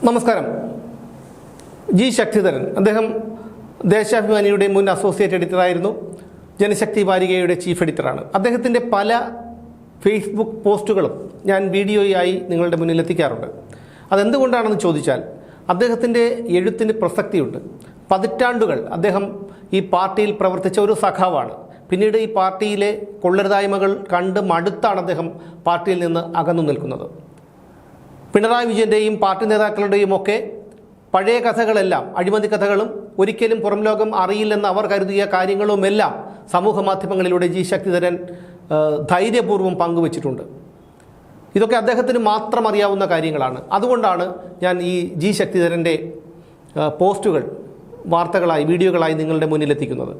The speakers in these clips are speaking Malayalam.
നമസ്കാരം. ജി ശക്തിധരൻ അദ്ദേഹം ദേശാഭിമാനിയുടെ മുൻ അസോസിയേറ്റ് എഡിറ്ററായിരുന്നു. ജനശക്തി വാരികയുടെ ചീഫ് എഡിറ്ററാണ്. അദ്ദേഹത്തിൻ്റെ പല ഫേസ്ബുക്ക് പോസ്റ്റുകളും ഞാൻ വീഡിയോയായി നിങ്ങളുടെ മുന്നിൽ എത്തിക്കാറുണ്ട്. അതെന്തുകൊണ്ടാണെന്ന് ചോദിച്ചാൽ അദ്ദേഹത്തിൻ്റെ എഴുത്തിന് പ്രസക്തിയുണ്ട്. പതിറ്റാണ്ടുകൾ അദ്ദേഹം ഈ പാർട്ടിയിൽ പ്രവർത്തിച്ച ഒരു സഖാവാണ്. പിന്നീട് ഈ പാർട്ടിയിലെ കൊള്ളരുതായ്മകൾ കണ്ട് മടുത്താണ് അദ്ദേഹം പാർട്ടിയിൽ നിന്ന് അകന്നു നിൽക്കുന്നത്. പിണറായി വിജയൻ്റെയും പാർട്ടി നേതാക്കളുടെയും ഒക്കെ പഴയ കഥകളെല്ലാം, അഴിമതി കഥകളും ഒരിക്കലും പുറം ലോകം അറിയില്ലെന്ന് അവർ കരുതിയ കാര്യങ്ങളുമെല്ലാം സമൂഹ മാധ്യമങ്ങളിലൂടെ ജി ശക്തിധരൻ ധൈര്യപൂർവ്വം പങ്കുവച്ചിട്ടുണ്ട്. ഇതൊക്കെ അദ്ദേഹത്തിന് മാത്രം അറിയാവുന്ന കാര്യങ്ങളാണ്. അതുകൊണ്ടാണ് ഞാൻ ഈ ജി ശക്തിധരൻ്റെ പോസ്റ്റുകൾ വാർത്തകളായി, വീഡിയോകളായി നിങ്ങളുടെ മുന്നിലെത്തിക്കുന്നത്.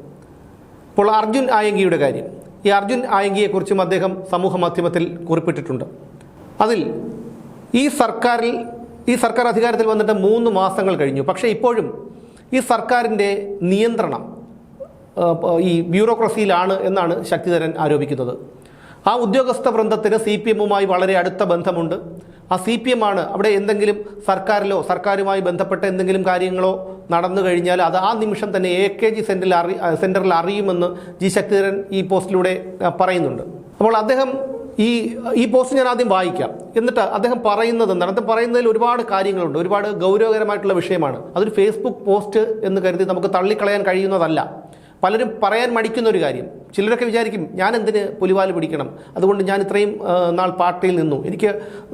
ഇപ്പോൾ അർജുൻ ആയങ്കിയുടെ കാര്യം, ഈ അർജുൻ ആയങ്കിയെക്കുറിച്ചും അദ്ദേഹം സമൂഹ മാധ്യമത്തിൽ കുറിപ്പിട്ടിട്ടുണ്ട്. അതിൽ ഈ സർക്കാർ അധികാരത്തിൽ വന്നിട്ട് 3 മാസങ്ങൾ കഴിഞ്ഞു. പക്ഷേ ഇപ്പോഴും ഈ സർക്കാരിൻ്റെ നിയന്ത്രണം ഈ ബ്യൂറോക്രസിയിലാണ് എന്നാണ് ശക്തിധരൻ ആരോപിക്കുന്നത്. ആ ഉദ്യോഗസ്ഥ വൃന്ദത്തിന് CPM-മായി വളരെ അടുത്ത ബന്ധമുണ്ട്. ആ CPM ആണ് അവിടെ എന്തെങ്കിലും സർക്കാരുമായി ബന്ധപ്പെട്ട എന്തെങ്കിലും കാര്യങ്ങളോ നടന്നു കഴിഞ്ഞാൽ അത് ആ നിമിഷം തന്നെ AKG സെൻറ്ററിൽ അറിയുമെന്ന് ജി ശക്തിധരൻ ഈ പോസ്റ്റിലൂടെ പറയുന്നുണ്ട്. അപ്പോൾ അദ്ദേഹം ഈ പോസ്റ്റ് ഞാൻ ആദ്യം വായിക്കാം. എന്നിട്ട് അദ്ദേഹം പറയുന്നത് എന്താണ്? അദ്ദേഹം പറയുന്നതിൽ ഒരുപാട് കാര്യങ്ങളുണ്ട്, ഒരുപാട് ഗൗരവകരമായിട്ടുള്ള വിഷയമാണ്. അതൊരു ഫേസ്ബുക്ക് പോസ്റ്റ് എന്ന് കരുതി നമുക്ക് തള്ളിക്കളയാൻ കഴിയുന്നതല്ല. പലരും പറയാൻ മടിക്കുന്ന ഒരു കാര്യം. ചിലരൊക്കെ വിചാരിക്കും, ഞാൻ എന്തിന് പുലിവാല് പിടിക്കണം, അതുകൊണ്ട് ഞാൻ ഇത്രയും നാൾ പാർട്ടിയിൽ നിന്നു, എനിക്ക്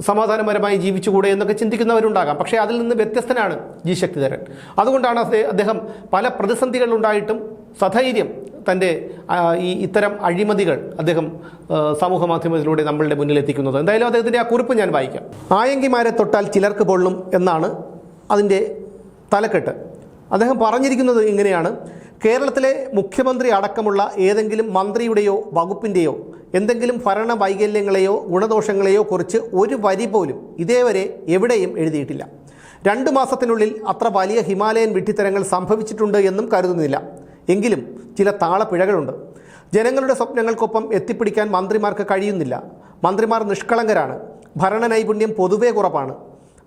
സമാധാനപരമായി ജീവിച്ചുകൂടെ എന്നൊക്കെ ചിന്തിക്കുന്നവരുണ്ടാകാം. പക്ഷേ അതിൽ നിന്ന് വ്യത്യസ്തനാണ് ജി ശക്തിധരൻ. അതുകൊണ്ടാണ് അദ്ദേഹം പല പ്രതിസന്ധികളുണ്ടായിട്ടും സധൈര്യം തൻ്റെ ഇത്തരം അഴിമതികൾ അദ്ദേഹം സമൂഹ മാധ്യമത്തിലൂടെ നമ്മളുടെ മുന്നിലെത്തിക്കുന്നത്. എന്തായാലും അദ്ദേഹത്തിൻ്റെ ആ കുറിപ്പ് ഞാൻ വായിക്കാം. ആയങ്കിമാരെ തൊട്ടാൽ ചിലർക്ക് പൊള്ളും എന്നാണ് അതിൻ്റെ തലക്കെട്ട്. അദ്ദേഹം പറഞ്ഞിരിക്കുന്നത് ഇങ്ങനെയാണ്: കേരളത്തിലെ മുഖ്യമന്ത്രി അടക്കമുള്ള ഏതെങ്കിലും മന്ത്രിയുടെയോ വകുപ്പിൻ്റെയോ എന്തെങ്കിലും ഭരണ വൈകല്യങ്ങളെയോ ഗുണദോഷങ്ങളെയോ കുറിച്ച് ഒരു വരി പോലും ഇതേവരെ എവിടെയും എഴുതിയിട്ടില്ല. 2 മാസത്തിനുള്ളിൽ അത്ര വലിയ ഹിമാലയൻ വിഡ്ഢിത്തരങ്ങൾ സംഭവിച്ചിട്ടുണ്ട് എന്നും കരുതുന്നില്ല. എങ്കിലും ചില താളപ്പിഴകളുണ്ട്. ജനങ്ങളുടെ സ്വപ്നങ്ങൾക്കൊപ്പം എത്തിപ്പിടിക്കാൻ മന്ത്രിമാർക്ക് കഴിയുന്നില്ല. മന്ത്രിമാർ നിഷ്കളങ്കരാണ്. ഭരണ നൈപുണ്യം പൊതുവേ കുറവാണ്.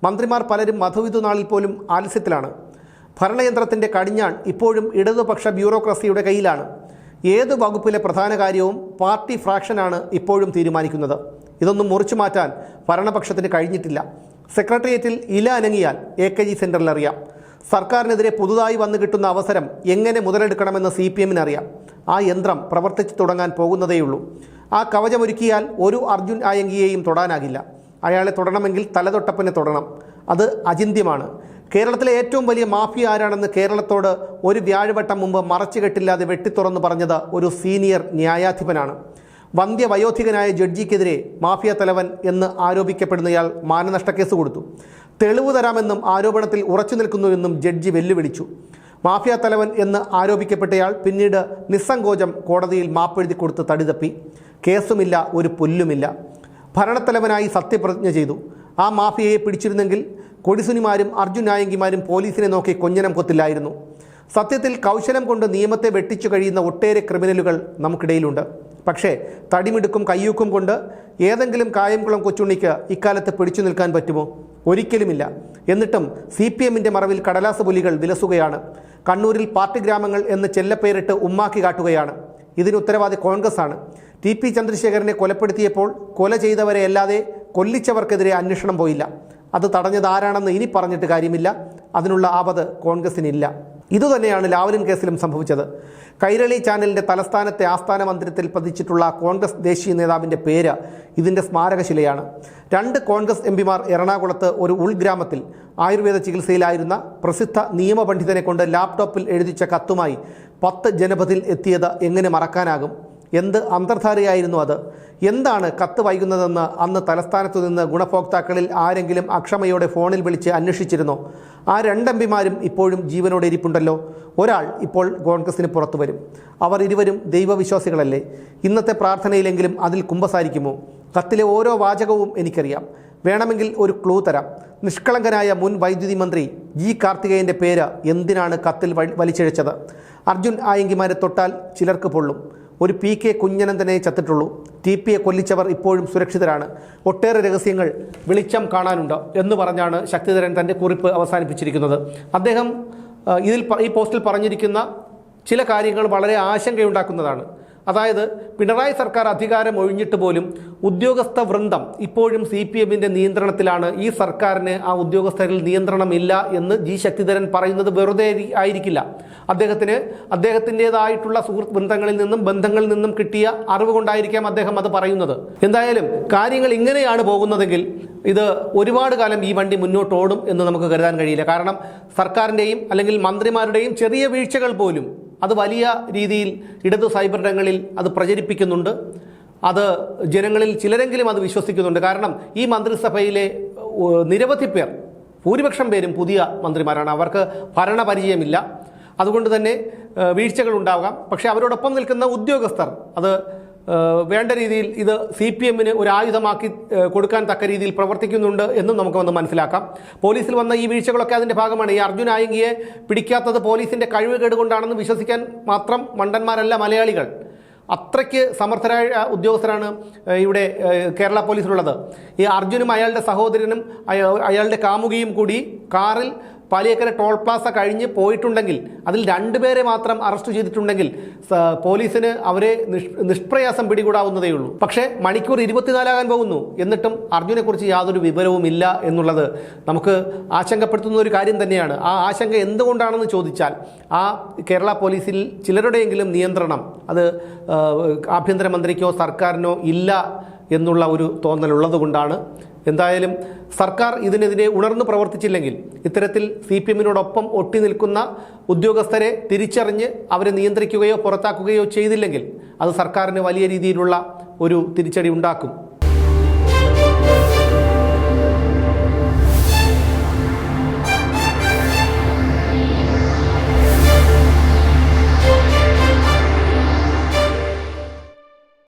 മന്ത്രിമാർ പലരും മധുവിധു നാളിൽ പോലും ആലസ്യത്തിലാണ്. ഭരണയന്ത്രത്തിൻ്റെ കടിഞ്ഞാൺ ഇപ്പോഴും ഇടതുപക്ഷ ബ്യൂറോക്രസിയുടെ കയ്യിലാണ്. ഏത് വകുപ്പിലെ പ്രധാന കാര്യവും പാർട്ടി ഫ്രാക്ഷനാണ് ഇപ്പോഴും തീരുമാനിക്കുന്നത്. ഇതൊന്നും മുറിച്ചു മാറ്റാൻ ഭരണപക്ഷത്തിന് കഴിഞ്ഞിട്ടില്ല. സെക്രട്ടേറിയറ്റിൽ ഇല അനങ്ങിയാൽ AKG സെൻറ്ററിൽ അറിയാം. സർക്കാരിനെതിരെ പുതുതായി വന്നു കിട്ടുന്ന അവസരം എങ്ങനെ മുതലെടുക്കണമെന്ന് CPM-ന് അറിയാം. ആ യന്ത്രം പ്രവർത്തിച്ചു തുടങ്ങാൻ പോകുന്നതേയുള്ളൂ. ആ കവചമൊരുക്കിയാൽ ഒരു അർജുൻ ആയങ്കിയെയും തൊടാനാകില്ല. അയാളെ തൊടണമെങ്കിൽ തലതൊട്ടപ്പനെ തൊടണം. അത് അചിന്ത്യമാണ്. കേരളത്തിലെ ഏറ്റവും വലിയ മാഫിയ ആരാണെന്ന് കേരളത്തോട് ഒരു വ്യാഴവട്ടം മുമ്പ് മറച്ചുകെട്ടില്ലാതെ വെട്ടിത്തുറന്നു പറഞ്ഞത് ഒരു സീനിയർ ന്യായാധിപനാണ്. വന്ധ്യവയോധികനായ ജഡ്ജിക്കെതിരെ മാഫിയ തലവൻ എന്ന് ആരോപിക്കപ്പെടുന്നയാൾ മാനനഷ്ട കേസ് കൊടുത്തു. തെളിവ് തരാമെന്നും ആരോപണത്തിൽ ഉറച്ചു നിൽക്കുന്നുവെന്നും ജഡ്ജി വെല്ലുവിളിച്ചു. മാഫിയ തലവൻ എന്ന് ആരോപിക്കപ്പെട്ടയാൾ പിന്നീട് നിസ്സങ്കോചം കോടതിയിൽ മാപ്പെഴുതി കൊടുത്ത് തടിതപ്പി. കേസുമില്ല, ഒരു പുല്ലുമില്ല. ഭരണത്തലവനായി സത്യപ്രതിജ്ഞ ചെയ്തു. ആ മാഫിയയെ പിടിച്ചിരുന്നെങ്കിൽ കൊടിസുനിമാരും അർജുൻ ആയങ്കിമാരും പോലീസിനെ നോക്കി കൊഞ്ഞനം കൊത്തില്ലായിരുന്നു. സത്യത്തിൽ കൗശലം കൊണ്ട് നിയമത്തെ വെട്ടിച്ചു കഴിയുന്ന ഒട്ടേറെ ക്രിമിനലുകൾ നമുക്കിടയിലുണ്ട്. പക്ഷേ തടിമിടുക്കും കയ്യൂക്കും കൊണ്ട് ഏതെങ്കിലും കായംകുളം കൊച്ചുണ്ണിക്ക് ഇക്കാലത്ത് പിടിച്ചു നിൽക്കാൻ പറ്റുമോ? ഒരിക്കലുമില്ല. എന്നിട്ടും CPM-ന്റെ മറവിൽ കടലാസ് പുലികൾ വിലസുകയാണ്. കണ്ണൂരിൽ പാർട്ടി ഗ്രാമങ്ങൾ എന്ന് ചെല്ലപ്പേരിട്ട് ഉമ്മാക്കി കാട്ടുകയാണ്. ഇതിന് ഉത്തരവാദി കോൺഗ്രസ് ആണ്. TP ചന്ദ്രശേഖരനെ കൊലപ്പെടുത്തിയപ്പോൾ കൊല ചെയ്തവരെ അല്ലാതെ കൊല്ലിച്ചവർക്കെതിരെ അന്വേഷണം പോയില്ല. അത് തടഞ്ഞത് ആരാണെന്ന് ഇനി പറഞ്ഞിട്ട് കാര്യമില്ല. അതിനുള്ള ആപത്ത് കോൺഗ്രസിനില്ല. ഇതുതന്നെയാണ് ലാവ്ലിൻ കേസിലും സംഭവിച്ചത്. കൈരളി ചാനലിൻ്റെ തലസ്ഥാനത്തെ ആസ്ഥാന മന്ദിരത്തിൽ പതിച്ചിട്ടുള്ള കോൺഗ്രസ് ദേശീയ നേതാവിൻ്റെ പേര് ഇതിൻ്റെ സ്മാരകശിലയാണ്. 2 കോൺഗ്രസ് MP-മാർ എറണാകുളത്ത് ഒരു ഉൾഗ്രാമത്തിൽ ആയുർവേദ ചികിത്സയിലായിരുന്ന പ്രസിദ്ധ നിയമപണ്ഡിതനെ കൊണ്ട് ലാപ്ടോപ്പിൽ എഴുതിച്ച കത്തുമായി 10 ജനപഥിൽ എത്തിയത് എങ്ങനെ മറക്കാനാകും? എന്ത് അന്തർധാരയായിരുന്നു അത്? എന്താണ് കത്ത് വൈകുന്നതെന്ന് അന്ന് തലസ്ഥാനത്തു നിന്ന് ഗുണഭോക്താക്കളിൽ ആരെങ്കിലും അക്ഷമയോടെ ഫോണിൽ വിളിച്ച് അന്വേഷിച്ചിരുന്നോ? ആ 2 MP-മാരും ഇപ്പോഴും ജീവനോടെ ഇരിപ്പുണ്ടല്ലോ. ഒരാൾ ഇപ്പോൾ കോൺഗ്രസിന് പുറത്തു വരും. അവർ ഇരുവരും ദൈവവിശ്വാസികളല്ലേ? ഇന്നത്തെ പ്രാർത്ഥനയിലെങ്കിലും അതിൽ കുമ്പസാരിക്കുമോ? കത്തിലെ ഓരോ വാചകവും എനിക്കറിയാം. വേണമെങ്കിൽ ഒരു ക്ലൂ തരാം. നിഷ്കളങ്കനായ മുൻ വൈദ്യുതി മന്ത്രി ജി കാർത്തികേയൻ്റെ പേര് എന്തിനാണ് കത്തിൽ വലിച്ചിഴച്ചത്? അർജുൻ ആയങ്കിമാരെ തൊട്ടാൽ ചിലർക്ക് പൊള്ളും. ഒരു PK കുഞ്ഞനന്തനെ ചത്തിട്ടുള്ളൂ. TP യെ കൊല്ലിച്ചവർ ഇപ്പോഴും സുരക്ഷിതരാണ്. ഒട്ടേറെ രഹസ്യങ്ങൾ വെളിച്ചം കാണാനുണ്ട് എന്ന് പറഞ്ഞാണ് ശക്തിധരൻ തൻ്റെ കുറിപ്പ് അവസാനിപ്പിച്ചിരിക്കുന്നത്. അദ്ദേഹം ഈ പോസ്റ്റിൽ പറഞ്ഞിരിക്കുന്ന ചില കാര്യങ്ങൾ വളരെ ആശങ്കയുണ്ടാക്കുന്നതാണ്. അതായത് പിണറായി സർക്കാർ അധികാരം ഒഴിഞ്ഞിട്ട് പോലും ഉദ്യോഗസ്ഥ വൃന്ദം ഇപ്പോഴും CPMന്റെ നിയന്ത്രണത്തിലാണ്. ഈ സർക്കാരിന് ആ ഉദ്യോഗസ്ഥരിൽ നിയന്ത്രണമില്ല എന്ന് ശക്തിധരൻ പറയുന്നത് വെറുതെ ആയിരിക്കില്ല. അദ്ദേഹത്തിൻ്റെതായിട്ടുള്ള സുഹൃത്ത് ബന്ധങ്ങളിൽ നിന്നും കിട്ടിയ അറിവ് കൊണ്ടായിരിക്കാം അദ്ദേഹം അത് പറയുന്നത്. എന്തായാലും കാര്യങ്ങൾ ഇങ്ങനെയാണ് പോകുന്നതെങ്കിൽ ഇത് ഒരുപാട് കാലം ഈ വണ്ടി മുന്നോട്ട് ഓടും എന്ന് നമുക്ക് കരുതാൻ കഴിയില്ല. കാരണം സർക്കാരിൻ്റെയും അല്ലെങ്കിൽ മന്ത്രിമാരുടെയും ചെറിയ വീഴ്ചകൾ പോലും അത് വലിയ രീതിയിൽ ഇടതു സൈബർ ഇടങ്ങളിൽ അത് പ്രചരിപ്പിക്കുന്നുണ്ട്. അത് ജനങ്ങളിൽ ചിലരെങ്കിലും അത് വിശ്വസിക്കുന്നുണ്ട്. കാരണം ഈ മന്ത്രിസഭയിലെ നിരവധി പേർ, ഭൂരിപക്ഷം പേരും പുതിയ മന്ത്രിമാരാണ്. അവർക്ക് ഭരണപരിചയമില്ല. അതുകൊണ്ട് തന്നെ വീഴ്ചകൾ ഉണ്ടാകാം. പക്ഷേ അവരോടൊപ്പം നിൽക്കുന്ന ഉദ്യോഗസ്ഥർ അത് വേണ്ട രീതിയിൽ ഇത് CPMന് ഒരു ആയുധമാക്കി കൊടുക്കാൻ തക്ക രീതിയിൽ പ്രവർത്തിക്കുന്നുണ്ട് എന്നും നമുക്ക് വന്ന് മനസ്സിലാക്കാം. പോലീസിൽ വന്ന ഈ വീഴ്ചകളൊക്കെ അതിൻ്റെ ഭാഗമാണ്. ഈ അർജുൻ ആയങ്കിയെ പിടിക്കാത്തത് പോലീസിൻ്റെ കഴിവുകേട് കൊണ്ടാണെന്ന് വിശ്വസിക്കാൻ മാത്രം മണ്ടന്മാരല്ല മലയാളികൾ. അത്രയ്ക്ക് സമർത്ഥരായ ഉദ്യോഗസ്ഥരാണ് ഇവിടെ കേരള പോലീസിലുള്ളത്. ഈ അർജുനും അയാളുടെ സഹോദരനും അയാളുടെ കാമുകിയും കൂടി കാറിൽ പാലിയേക്കര ടോൾ പ്ലാസ കഴിഞ്ഞ് പോയിട്ടുണ്ടെങ്കിൽ അതിൽ 2 പേരെ മാത്രം അറസ്റ്റ് ചെയ്തിട്ടുണ്ടെങ്കിൽ പോലീസിന് അവരെ നിഷ്പ്രയാസം പിടികൂടാവുന്നതേയുള്ളൂ. പക്ഷേ മണിക്കൂർ 24 ആകാൻ പോകുന്നു, എന്നിട്ടും അർജുനെക്കുറിച്ച് യാതൊരു വിവരവും ഇല്ല എന്നുള്ളത് നമുക്ക് ആശങ്കപ്പെടുത്തുന്ന ഒരു കാര്യം തന്നെയാണ്. ആ ആശങ്ക എന്തുകൊണ്ടാണെന്ന് ചോദിച്ചാൽ ആ കേരള പോലീസിൽ ചിലരുടെയെങ്കിലും നിയന്ത്രണം അത് ആഭ്യന്തരമന്ത്രിക്കോ സർക്കാരിനോ ഇല്ല എന്നുള്ള ഒരു തോന്നലുള്ളത് കൊണ്ടാണ്. എന്തായാലും സർക്കാർ ഇതിനെതിരെ ഉണർന്നു പ്രവർത്തിച്ചില്ലെങ്കിൽ, ഇത്തരത്തിൽ CPMനോടൊപ്പം ഒട്ടി നിൽക്കുന്ന ഉദ്യോഗസ്ഥരെ തിരിച്ചറിഞ്ഞ് അവരെ നിയന്ത്രിക്കുകയോ പുറത്താക്കുകയോ ചെയ്തില്ലെങ്കിൽ അത് സർക്കാരിന് വലിയ രീതിയിലുള്ള ഒരു തിരിച്ചടി ഉണ്ടാക്കും.